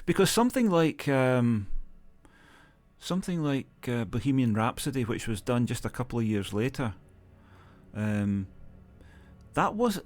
because something like Bohemian Rhapsody, which was done just a couple of years later, that was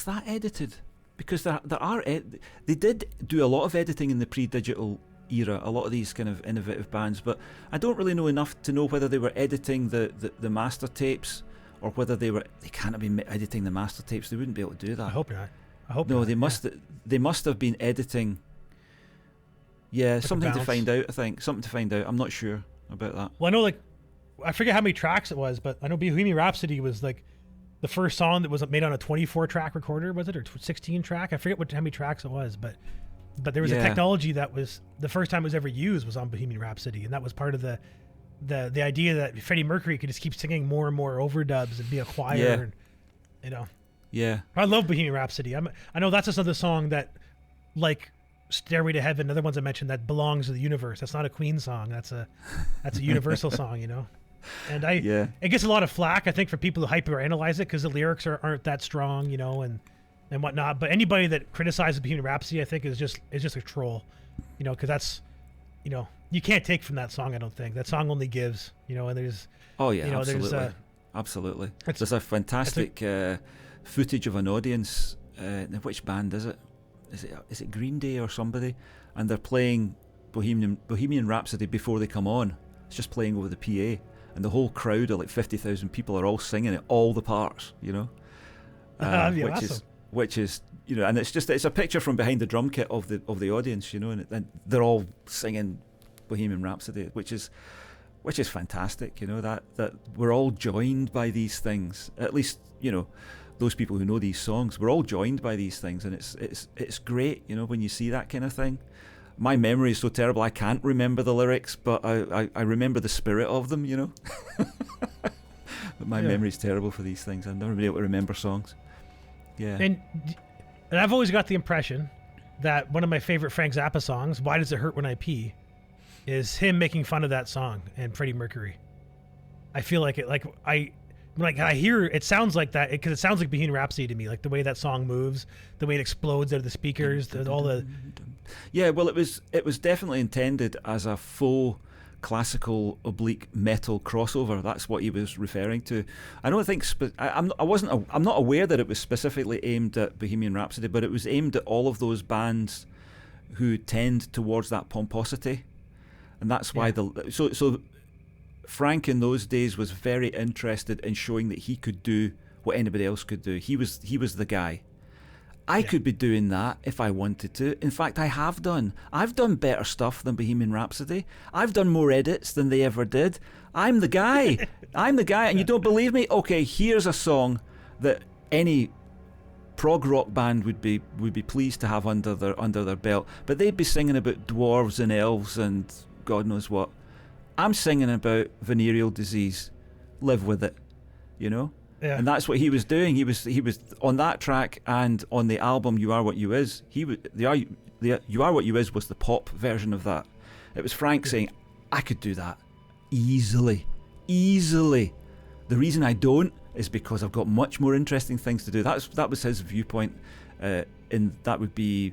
that edited? Because there are they did do a lot of editing in the pre-digital era, a lot of these kind of innovative bands, but I don't really know enough to know whether they were editing the master tapes, or whether they can't have been editing the master tapes. They wouldn't be able to do that. I hope not. No, not, they must have been editing. Yeah, like something to find out. I think something to find out. I'm not sure about that. Well, I know, I forget how many tracks it was, but I know Bohemian Rhapsody was the first song that was made on a 24-track recorder, was it, or 16-track? I forget how many tracks it was, but there was a technology that was the first time it was ever used was on Bohemian Rhapsody, and that was part of the idea that Freddie Mercury could just keep singing more and more overdubs and be a choir, and, Yeah. I love Bohemian Rhapsody. I know that's another song that, like Stairway to Heaven, other ones I mentioned, that belongs to the universe. That's not a Queen song. That's a universal song, And it gets a lot of flack, I think, for people who hyperanalyze it because the lyrics aren't that strong, and whatnot. But anybody that criticizes Bohemian Rhapsody, I think, is just a troll, because that's, you can't take from that song. I don't think that song only gives, and there's. Oh yeah, absolutely, absolutely. There's a fantastic footage of an audience. Which band is it? Is it Green Day or somebody? And they're playing Bohemian Rhapsody before they come on. It's just playing over the PA. And the whole crowd of like 50,000 people are all singing it, all the parts, which is and it's a picture from behind the drum kit of the audience, and they're all singing Bohemian Rhapsody, which is fantastic, that we're all joined by these things. At least those people who know these songs, we're all joined by these things, and it's great, when you see that kind of thing. My memory is so terrible, I can't remember the lyrics, but I remember the spirit of them, But my memory's terrible for these things. I've never been able to remember songs. Yeah. And I've always got the impression that one of my favorite Frank Zappa songs, Why Does It Hurt When I Pee, is him making fun of that song and Freddie Mercury. I feel like it, when I hear it, sounds like that, because it sounds like Bohemian Rhapsody to me, like the way that song moves, the way it explodes out of the speakers, all the... Yeah, well, it was definitely intended as a faux classical oblique metal crossover. That's what he was referring to. I don't think I'm not aware that it was specifically aimed at Bohemian Rhapsody, but it was aimed at all of those bands who tend towards that pomposity, and that's why so Frank in those days was very interested in showing that he could do what anybody else could do. He was the guy. I could be doing that if I wanted to. In fact, I have done. I've done better stuff than Bohemian Rhapsody. I've done more edits than they ever did. I'm the guy. I'm the guy, and you don't believe me? Okay, here's a song that any prog rock band would be pleased to have under their belt, but they'd be singing about dwarves and elves and God knows what. I'm singing about venereal disease. Live with it, Yeah. And that's what he was doing. He was on that track and on the album You Are What You Is. You Are What You Is was the pop version of that. It was Frank saying, I could do that easily. The reason I don't is because I've got much more interesting things to do. That was his viewpoint, and that would be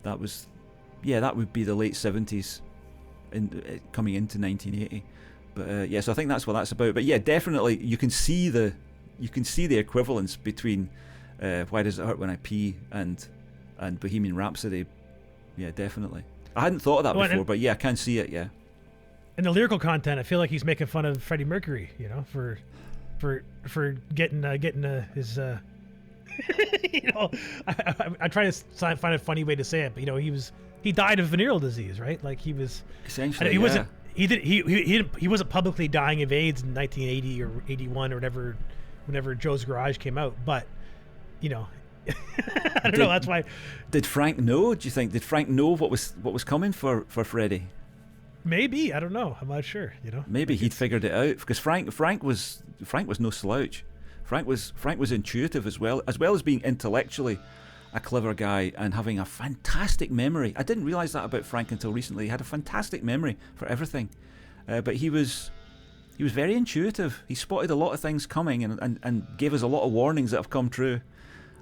the late 70s, coming into 1980. But so I think that's what that's about. But yeah, definitely you can see the equivalence between Why Does It Hurt When I Pee and Bohemian Rhapsody. Yeah, definitely. I hadn't thought of that before, but yeah, I can see it. Yeah. And the lyrical content, I feel like he's making fun of Freddie Mercury, for getting his. I try to find a funny way to say it, but he died of venereal disease, right? Like he was essentially. He wasn't publicly dying of AIDS in 1980 or 81 or whatever. Whenever Joe's Garage came out, but I don't know. That's why. Did Frank know? Do you think? Did Frank know what was coming for Freddie? Maybe, I don't know. I'm not sure. Maybe he'd figured it out, because Frank was no slouch. Frank was intuitive as well as being intellectually a clever guy and having a fantastic memory. I didn't realize that about Frank until recently. He had a fantastic memory for everything, but he was very intuitive. He spotted a lot of things coming and gave us a lot of warnings that have come true.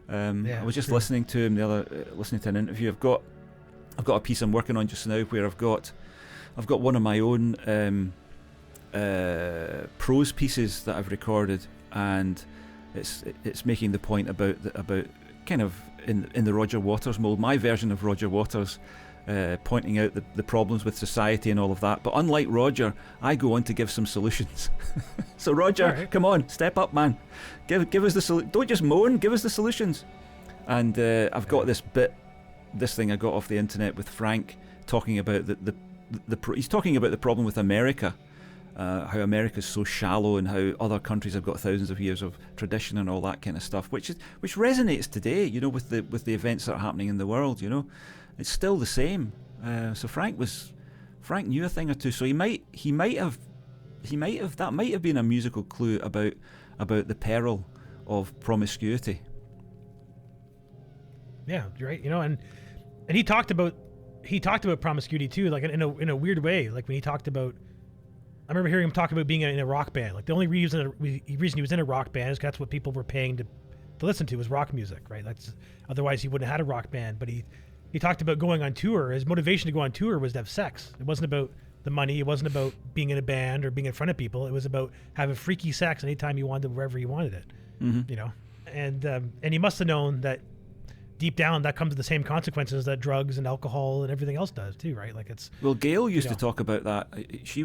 I was just listening to him listening to an interview. I've got a piece I'm working on just now where I've got one of my own prose pieces that I've recorded, and it's making the point about kind of in the Roger Waters mould, my version of Roger Waters, pointing out the problems with society and all of that. But unlike Roger, I go on to give some solutions. So Roger, right, come on, step up, man. Give us the don't just moan, give us the solutions. And I've got this thing I got off the internet with Frank talking about he's talking about the problem with America, how America's so shallow and how other countries have got thousands of years of tradition and all that kind of stuff, which resonates today, you know, with the events that are happening in the world. You know, it's still the same. So Frank knew a thing or two. So he might have that might have been a musical clue about the peril of promiscuity. Yeah, you're right. You know, and he talked about promiscuity too, like in a weird way. Like when he talked about, I remember hearing him talk about being in a rock band. Like the only reason he was in a rock band is that's what people were paying to listen to, was rock music, right? That's otherwise he wouldn't have had a rock band. But he talked about going on tour. His motivation to go on tour was to have sex. It wasn't about the money. It wasn't about being in a band or being in front of people. It was about having freaky sex anytime he wanted, wherever he wanted it. Mm-hmm. You know, and he must have known that deep down that comes with the same consequences that drugs and alcohol and everything else does too, right? Like it's. Well, Gail used to talk about that. She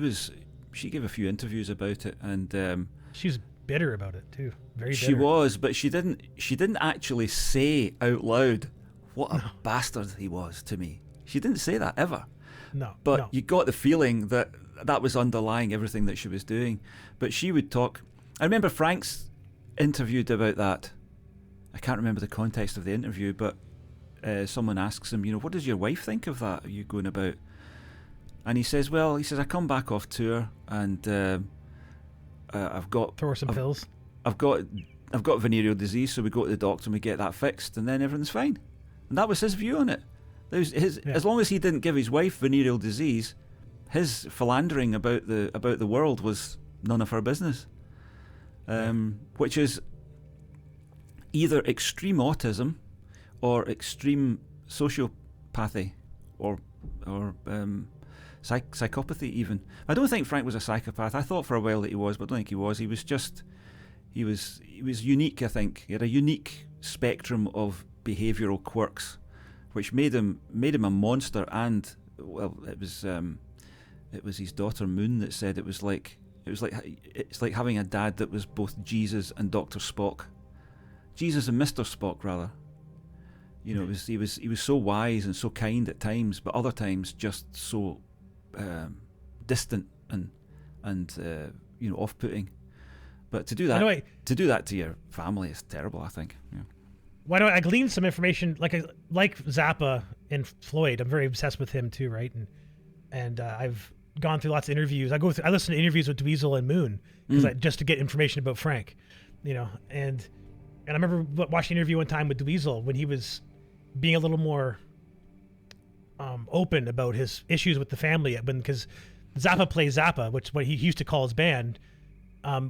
gave a few interviews about it, and she's bitter about it too. Very bitter. She was, but she didn't actually say out loud what a bastard he was to me. She didn't say that ever. No. But you got the feeling that was underlying everything that she was doing. But she would talk. I remember Frank's interviewed about that. I can't remember the context of the interview, but someone asks him, you know, what does your wife think of that? Are you going about? And he says, I come back off tour and I've got throw her some pills. I've got venereal disease, so we go to the doctor and we get that fixed, and then everything's fine. And that was his view on it. As long as he didn't give his wife venereal disease, his philandering about the world was none of her business. Which is either extreme autism or extreme sociopathy or psychopathy even. I don't think Frank was a psychopath. I thought for a while that he was, but I don't think he was. He was unique, I think. He had a unique spectrum of behavioural quirks, which made him a monster. And well, it was his daughter Moon that said it's like having a dad that was both Jesus and Dr. Spock. Jesus and Mr. Spock, rather. You know, he was so wise and so kind at times, but other times just so distant and you know, off-putting. But to do that to your family is terrible, I think. Yeah. Why don't I glean some information like Zappa and Floyd? I'm very obsessed with him too, right? And I've gone through lots of interviews. I listen to interviews with Dweezil and Moon just to get information about Frank, you know. And I remember watching an interview one time with Dweezil when he was being a little more open about his issues with the family, because Zappa Plays Zappa, which what he used to call his band,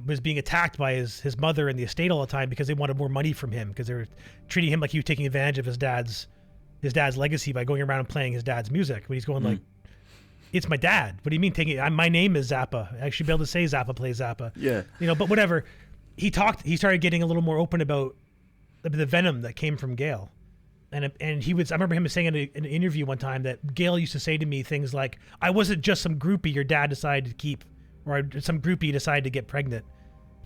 was being attacked by his mother and the estate all the time because they wanted more money from him, because they were treating him like he was taking advantage of his dad's legacy by going around and playing his dad's music. But he's going like, it's my dad. What do you mean taking it? My name is Zappa. I should be able to say Zappa Plays Zappa. Yeah. You know, but whatever. He started getting a little more open about the venom that came from Gail. And I remember him saying in an interview one time that Gail used to say to me things like, I wasn't just some groupie your dad decided to keep, or some groupie decided to get pregnant.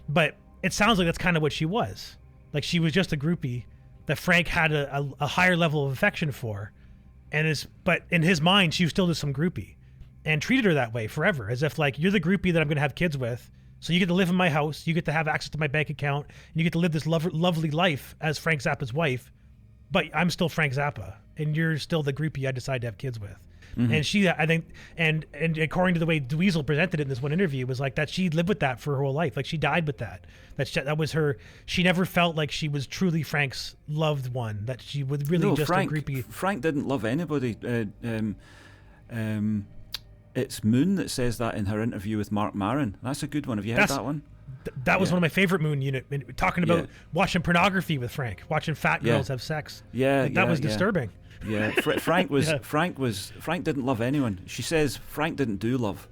But it sounds like that's kind of what she was. Like she was just a groupie that Frank had a higher level of affection for. But in his mind, she was still just some groupie, and treated her that way forever, as if like, you're the groupie that I'm going to have kids with. So you get to live in my house, you get to have access to my bank account, and you get to live this lovely life as Frank Zappa's wife. But I'm still Frank Zappa, and you're still the groupie I decided to have kids with. Mm-hmm. And she, I think, and according to the way Dweezil presented it in this one interview, was like that she lived with that for her whole life. Like she died with that. That was her. She never felt like she was truly Frank's loved one. That she was really just a groupie. Frank didn't love anybody. It's Moon that says that in her interview with Mark Maron. That's a good one. Have you heard that one? that was one of my favorite Moon Unit. Talking about watching pornography with Frank, watching fat girls have sex. That was disturbing. Yeah, Frank didn't love anyone. She says Frank didn't do love.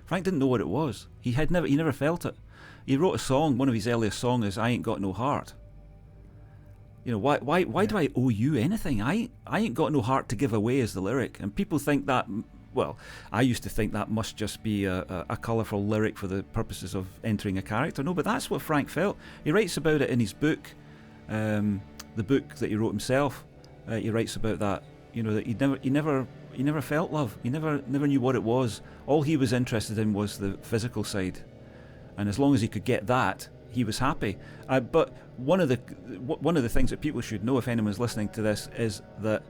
Frank didn't know what it was. He never felt it. He wrote a song. One of his earliest songs is "I Ain't Got No Heart." You know, why do I owe you anything? I ain't got no heart to give away is the lyric, and people think that. Well, I used to think that must just be a colourful lyric for the purposes of entering a character. No, but that's what Frank felt. He writes about it in his book, the book that he wrote himself. He writes about that. You know, that he never felt love. He never knew what it was. All he was interested in was the physical side, and as long as he could get that, he was happy. But one of the things that people should know, if anyone's listening to this, is that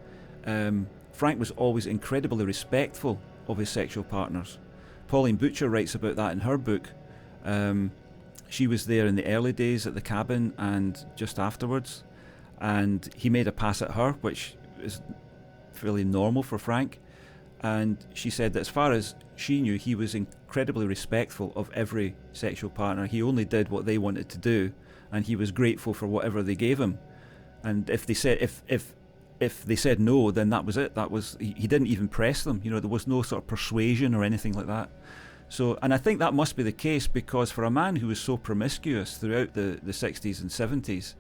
Frank was always incredibly respectful of his sexual partners. Pauline Butcher writes about that in her book. She was there in the early days at the cabin and just afterwards, and he made a pass at her, which is fairly normal for Frank. And she said that as far as she knew, he was incredibly respectful of every sexual partner. He only did what they wanted to do, and he was grateful for whatever they gave him. And if they said if they said no, then that was it. That was he didn't even press them. You know, there was no sort of persuasion or anything like that. So, and I think that must be the case, because for a man who was so promiscuous throughout the 60s and 70s,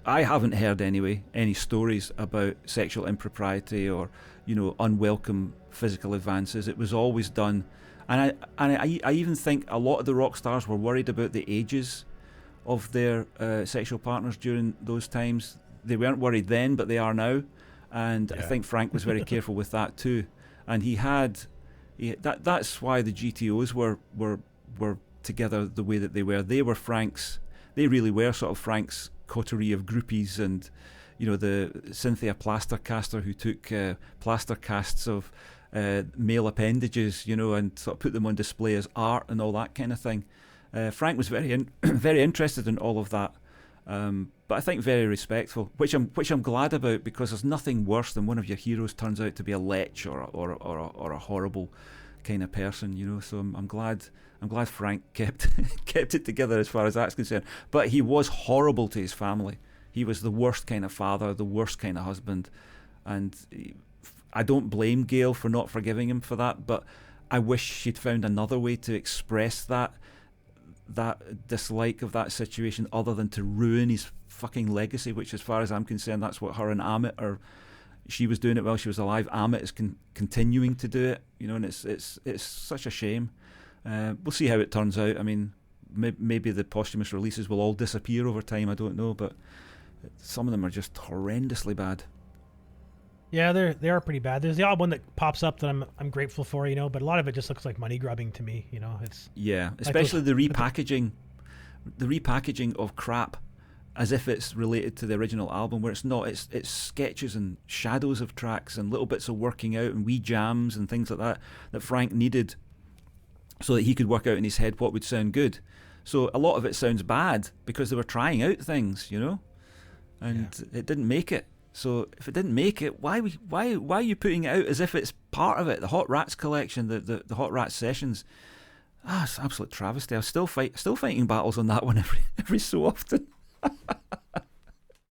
I haven't heard anyway any stories about sexual impropriety or, you know, unwelcome physical advances. It was always done, and I even think a lot of the rock stars were worried about the ages of their sexual partners during those times. They weren't worried then, but they are now, and I think Frank was very careful with that too. And that's why the GTOs were together the way that they were. They really were sort of Frank's coterie of groupies, and, you know, the Cynthia Plastercaster who took plaster casts of male appendages, you know, and sort of put them on display as art and all that kind of thing. Frank was very interested in all of that, but I think very respectful, which I'm glad about, because there's nothing worse than one of your heroes turns out to be a lech or a horrible kind of person, you know. So I'm glad Frank kept it together as far as that's concerned. But he was horrible to his family. He was the worst kind of father, the worst kind of husband, and I don't blame Gail for not forgiving him for that. But I wish she'd found another way to express that dislike of that situation other than to ruin his fucking legacy, which, as far as I'm concerned, that's what her and Amit are. She was doing it while she was alive. Amit is continuing to do it, you know, and it's such a shame. We'll see how it turns out. I mean, maybe the posthumous releases will all disappear over time. I don't know, but some of them are just horrendously bad. Yeah, they are pretty bad. There's the odd one that pops up that I'm grateful for, you know, but a lot of it just looks like money grubbing to me, you know. It's especially the repackaging of crap as if it's related to the original album, where it's not. It's sketches and shadows of tracks and little bits of working out and wee jams and things like that Frank needed so that he could work out in his head what would sound good. So a lot of it sounds bad because they were trying out things, you know, and it didn't make it. So if it didn't make it, why are you putting it out as if it's part of it? The Hot Rats collection, the Hot Rats sessions. It's an absolute travesty. I'm still fighting battles on that one every so often.